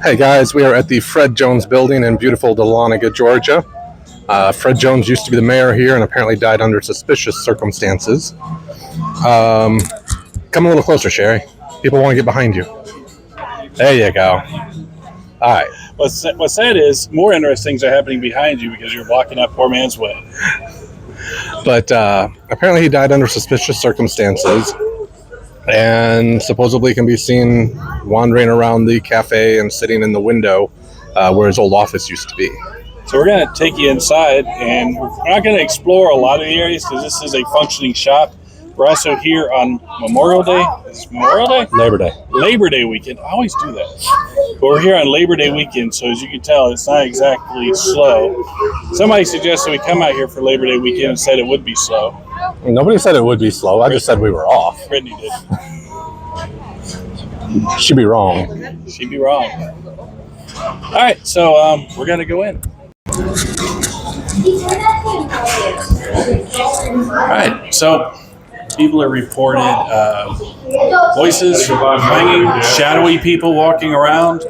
Hey guys, we are at the Fred Jones Building in beautiful Dahlonega, Georgia. Fred Jones used to be the mayor here and apparently died under suspicious circumstances. Come a little closer, Sherry. People want to get behind you. There you go. All right. What's sad is more interesting things are happening behind you because you're blocking that poor man's way. But apparently he died under suspicious circumstances and supposedly can be seen wandering around the cafe and sitting in the window where his old office used to be. So we're going to take you inside, and we're not going to explore a lot of the areas because this is a functioning shop. We're also here on Memorial Day. Is it Memorial Day? Labor Day. Labor Day weekend. I always do that. But we're here on Labor Day weekend, so as you can tell, it's not exactly slow. Somebody suggested we come out here for Labor Day weekend and said it would be slow. Nobody said it would be slow. I just said we were off. Brittany did. She'd be wrong. She'd be wrong. All right, so we're going to go in. All right, so people are reported voices banging, shadowy people walking around.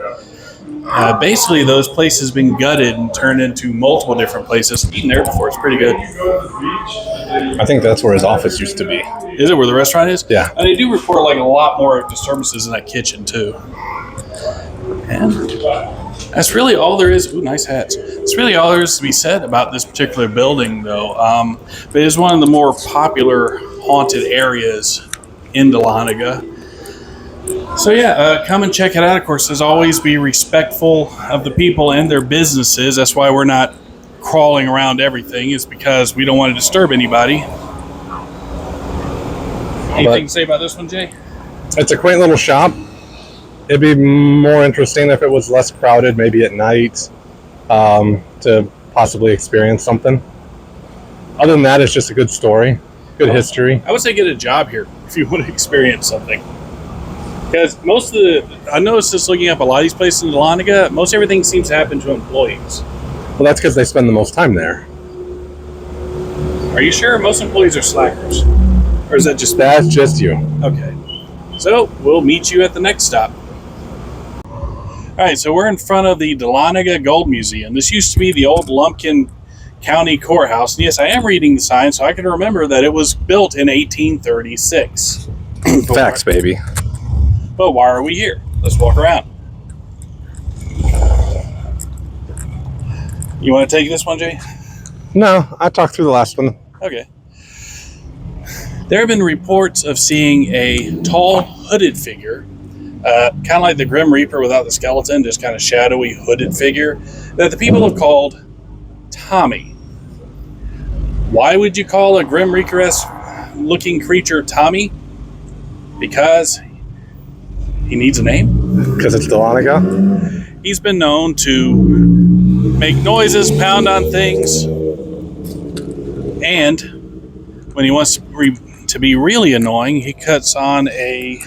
Basically, those places been gutted and turned into multiple different places. Eaten there before, it's pretty good. I think that's where his office used to be. Is it where the restaurant is? Yeah. And they do report like a lot more disturbances in that kitchen too. And that's really all there is. Ooh, nice hats. That's really all there is to be said about this particular building, though. But it is one of the more popular haunted areas in Dahlonega. So yeah, come and check it out. Of course, as always, be respectful of the people and their businesses. That's why we're not crawling around everything. It's because we don't want to disturb anybody. Anything to say about this one, Jay? It's a quaint little shop. It'd be more interesting if it was less crowded, maybe at night, to possibly experience something. Other than that, it's just a good story, good history. I would say get a job here if you want to experience something. Because most of I noticed this looking up a lot of these places in Dahlonega, most everything seems to happen to employees. Well, that's because they spend the most time there. Are you sure most employees are slackers? Or is that just... That's just you. Okay. So, we'll meet you at the next stop. All right, so we're in front of the Dahlonega Gold Museum. This used to be the old Lumpkin County Court House. And yes, I am reading the sign, so I can remember that it was built in 1836. Facts, baby. But why are we here? Let's walk around. You want to take this one, Jay? No, I talked through the last one. Okay. There have been reports of seeing a tall, hooded figure, kind of like the Grim Reaper without the skeleton, just kind of shadowy, hooded figure, that the people have called Tommy. Why would you call a Grim Reaper-esque looking creature Tommy? Because he needs a name. Because it's Dahlonega? He's been known to make noises, pound on things, and when he wants to be really annoying, he cuts on a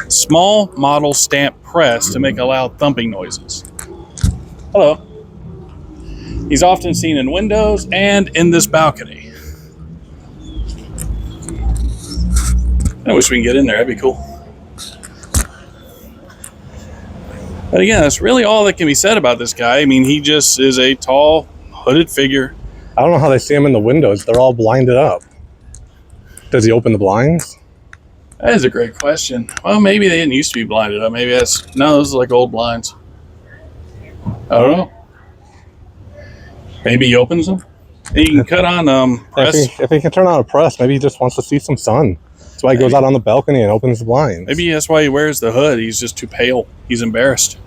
small model stamp press to make loud thumping noises. Hello. He's often seen in windows and in this balcony. I wish we could get in there. That'd be cool. But again, that's really all that can be said about this guy. I mean, he just is a tall, hooded figure. I don't know how they see him in the windows. They're all blinded up. Does he open the blinds? That is a great question. Well, maybe they didn't used to be blinded up. Maybe that's... No, those are like old blinds. I don't know. Maybe he opens them. You can cut on press. If he can turn on a press, maybe he just wants to see some sun. That's why he goes out on the balcony and opens the blinds. Maybe that's why he wears the hood. He's just too pale. He's embarrassed.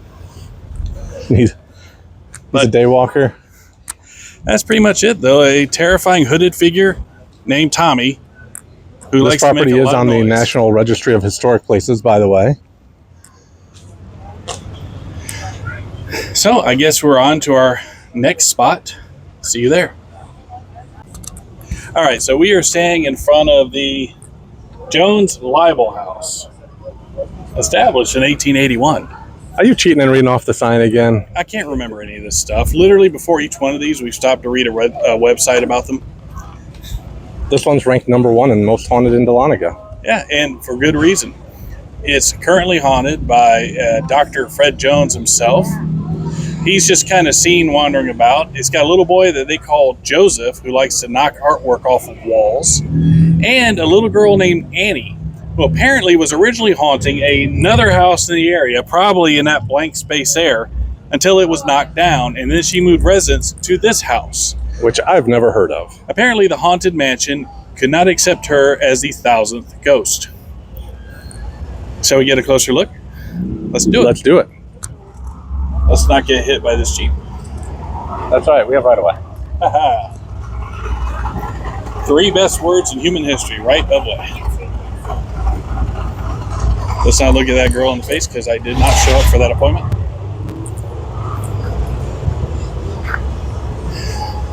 He's a day walker. That's pretty much it, though. A terrifying hooded figure named Tommy, who likes to make a lot of noise. This property is on the National Registry of Historic Places, by the way. So I guess we're on to our next spot. See you there. All right, so we are staying in front of the Jones-Leibel House, established in 1881. Are you cheating and reading off the sign again? I can't remember any of this stuff. Literally, before each one of these, we've stopped to read a website about them. This one's ranked #1 in most haunted in Dahlonega. Yeah, and for good reason. It's currently haunted by Dr. Fred Jones himself. He's just kind of seen wandering about. It's got a little boy that they call Joseph, who likes to knock artwork off of walls, and a little girl named Annie, who apparently was originally haunting another house in the area, probably in that blank space there, until it was knocked down, and then she moved residents to this house, which I've never heard of. Apparently, the haunted mansion could not accept her as the 1,000th ghost. Shall we get a closer look? Let's do it. Let's do it. Let's not get hit by this Jeep. That's all right. We have right away. Three best words in human history, right of way. Let's not look at that girl in the face because I did not show up for that appointment.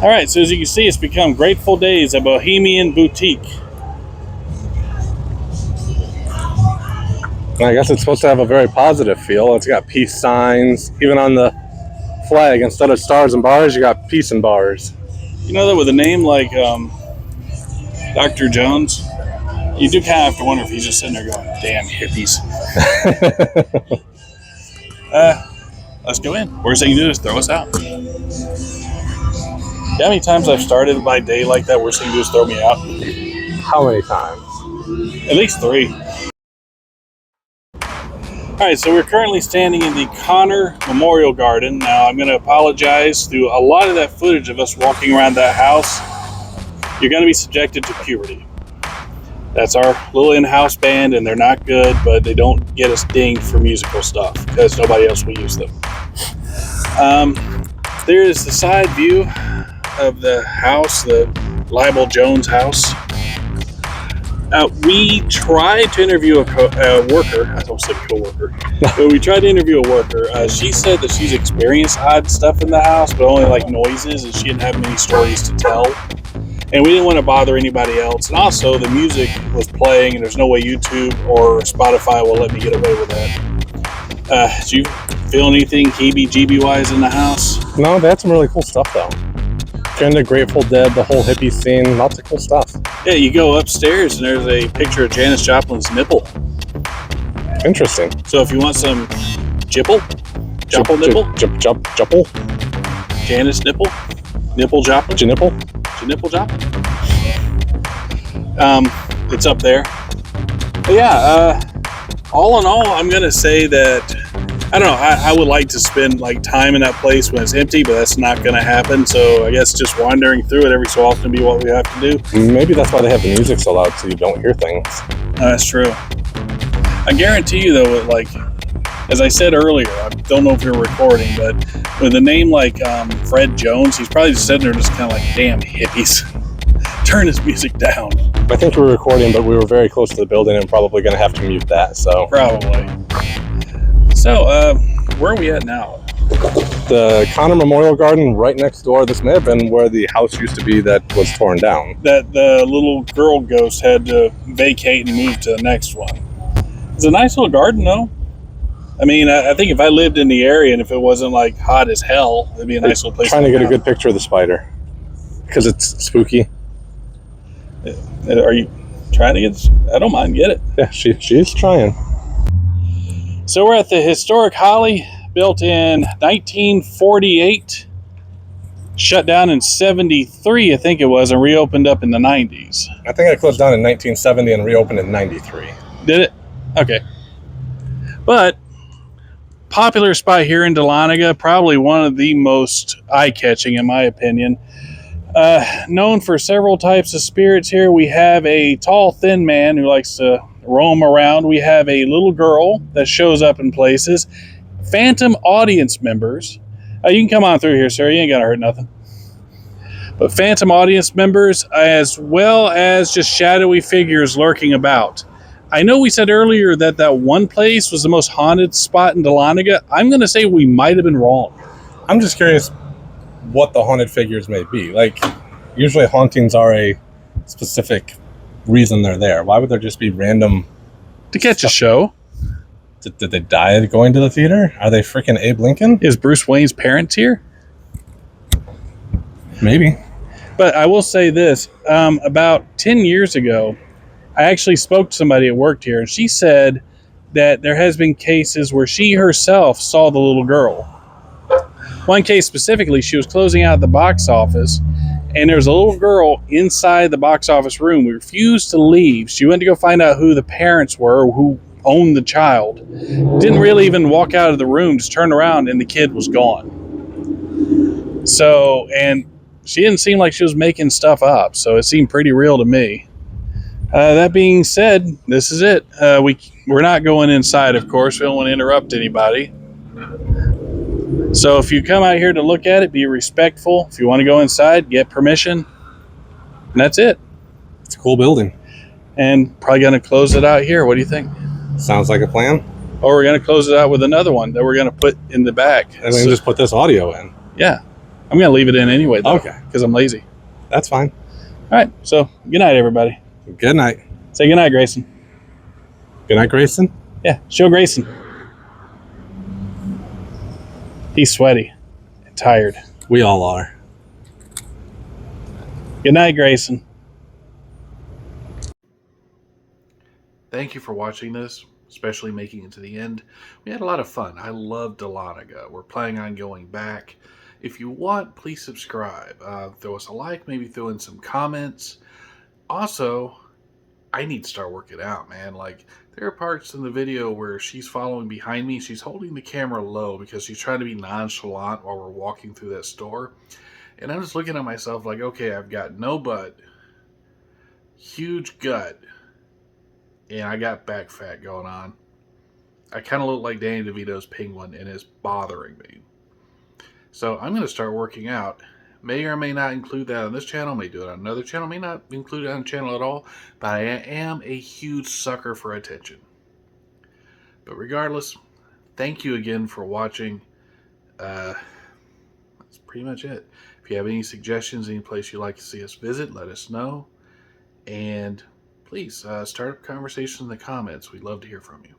All right, so as you can see, it's become Grateful Days, a bohemian boutique. I guess it's supposed to have a very positive feel. It's got peace signs. Even on the flag, instead of stars and bars, you got peace and bars. You know that with a name like Dr. Jones, you do kind of have to wonder if he's just sitting there going, damn hippies. Let's go in. Worst thing you do is throw us out. You know how many times I've started my day like that? Worst thing you do is throw me out. How many times? At least 3. All right, so we're currently standing in the Connor Memorial Garden. Now, I'm going to apologize through a lot of that footage of us walking around that house. You're going to be subjected to puberty. That's our little in-house band, and they're not good, but they don't get us dinged for musical stuff because nobody else will use them. There is the side view of the house, the Leibel Jones house. We tried to interview a worker. I don't say co-worker. But we tried to interview a worker. She said that she's experienced odd stuff in the house, but only like noises, and she didn't have many stories to tell. And we didn't want to bother anybody else. And also, the music was playing, and there's no way YouTube or Spotify will let me get away with that. Do you feel anything heebie-jeebie-wise in the house? No, they had some really cool stuff, though. Kind of Grateful Dead, the whole hippie scene, lots of cool stuff. Yeah, you go upstairs and there's a picture of Janis Joplin's nipple. Interesting. So if you want some nipple? Janis nipple? Nipple Joplin? Janipple Joplin? It's up there. But yeah, all in all, I'm going to say that I don't know. I would like to spend like time in that place when it's empty, but that's not going to happen. So I guess just wandering through it every so often be what we have to do. Maybe that's why they have the music so loud, so you don't hear things. That's true. I guarantee you, though, like as I said earlier, I don't know if you're recording, but with a name like Fred Jones, he's probably just sitting there just kind of like, damn hippies, turn his music down. I think we were recording, but we were very close to the building and probably going to have to mute that. So probably. So, where are we at now? The Connor Memorial Garden right next door. This may have been where the house used to be that was torn down. That the little girl ghost had to vacate and move to the next one. It's a nice little garden, though. I mean, I think if I lived in the area and if it wasn't like hot as hell, it'd be a nice little place. Trying to get a good picture of the spider because it's spooky. Are you trying to get? I don't mind. Get it. Yeah, she's trying. So we're at the historic Holly, built in 1948, shut down in 73, I think it was, and reopened up in the 90s. I think it closed down in 1970 and reopened in 93. Did it? Okay. But popular spot here in Dahlonega, probably one of the most eye-catching in my opinion. Known for several types of spirits here. We have a tall, thin man who likes to roam around. We have a little girl that shows up in places. Phantom audience members. You can come on through here, sir. You ain't gonna hurt nothing. But phantom audience members, as well as just shadowy figures lurking about. I know we said earlier that that one place was the most haunted spot in Dahlonega. I'm going to say we might have been wrong. I'm just curious what the haunted figures may be. Like, usually hauntings are a specific reason they're there. Why would there just be random... To catch a show. Did they die going to the theater? Are they freaking Abe Lincoln? Is Bruce Wayne's parents here? Maybe. But I will say this. About 10 years ago, I actually spoke to somebody that worked here, and she said that there has been cases where she herself saw the little girl. One case specifically, she was closing out the box office, and there was a little girl inside the box office room. We refused to leave. She went to go find out who the parents were, who owned the child. Didn't really even walk out of the room, just turned around, and the kid was gone. So, and she didn't seem like she was making stuff up, so it seemed pretty real to me. That being said, this is it. We're not going inside, of course. We don't want to interrupt anybody. So if you come out here to look at it, be respectful. If you want to go inside, get permission. And that's it. It's a cool building. And probably going to close it out here. What do you think? Sounds like a plan. Or we're going to close it out with another one that we're going to put in the back. And we can just put this audio in. Yeah. I'm going to leave it in anyway, though. Okay. Because I'm lazy. That's fine. All right. So good night, everybody. Good night. Say good night, Grayson. Good night, Grayson. Yeah. Show Grayson. He's sweaty and tired. We all are. Good night, Grayson. Thank you for watching this, especially making it to the end. We had a lot of fun. I love Dahlonega. We're planning on going back. If you want, please subscribe. Throw us a like, maybe throw in some comments. Also, I need to start working out, man. Like, there are parts in the video where she's following behind me. She's holding the camera low because she's trying to be nonchalant while we're walking through that store. And I'm just looking at myself like, okay, I've got no butt, huge gut, and I got back fat going on. I kind of look like Danny DeVito's penguin, and it's bothering me. So I'm going to start working out. May or may not include that on this channel, may do it on another channel, may not include it on a channel at all, but I am a huge sucker for attention. But regardless, thank you again for watching. That's pretty much it. If you have any suggestions, any place you'd like to see us visit, let us know. And please start up conversations in the comments. We'd love to hear from you.